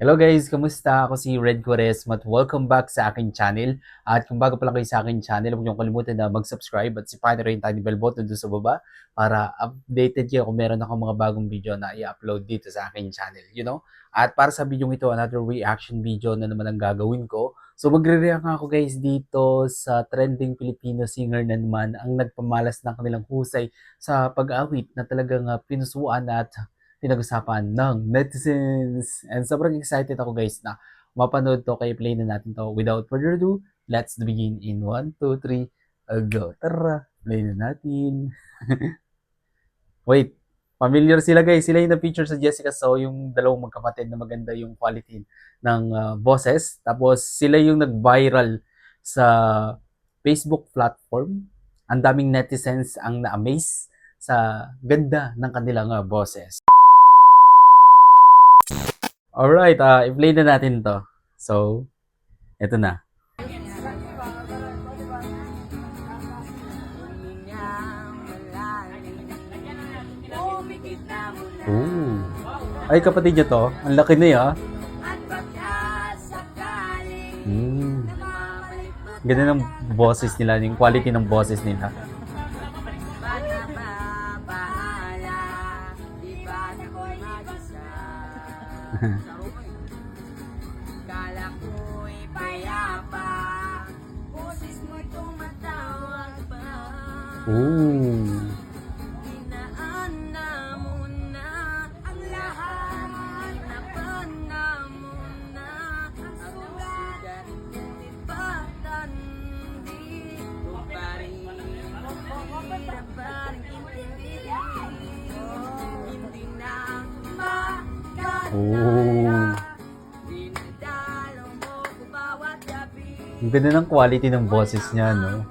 Hello guys, kamusta? Ako si Red Quaresma at welcome back sa aking channel. At kung bago pa lang kayo sa aking channel, huwag niyong kalimutan na mag-subscribe at sipahin na rin yung tiny bell button doon sa baba para updated kayo kung meron akong mga bagong video na i-upload dito sa aking channel, At para sa video ito, another reaction video na naman ang gagawin ko. So magre-react ako guys dito sa trending Filipino singer na naman ang nagpamalas ng kanilang husay sa pag-awit na talagang pinusuan at pinag-usapan ng netizens. And sobrang excited ako guys na mapanood to, kaya play na natin to. Without further ado, let's begin in 1, 2, 3, go. Tara, play na natin. Wait, familiar sila guys. Sila yung na-feature sa Jessica So, yung dalawang magkapatid na maganda yung quality ng boses. Tapos sila yung nag-viral sa Facebook platform. Ang daming netizens ang na-amaze sa ganda ng kanilang boses. Alright, i-play na natin to. So, eto na. Ooh. Ay, kapatid niya to. Ang laki na ya. Ganda ng boses nila, yung quality ng boses nila. Kala ko'y payapa, boses mo'y tumatawag pa. Hinaan na muna ang lahat, napana muna ang sugat, tibatan, di ko pa rin hirap pa rin intindihin, hindi na Ang ganda ng quality ng boses niya, no?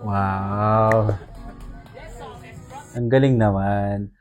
Wow! Ang galing naman.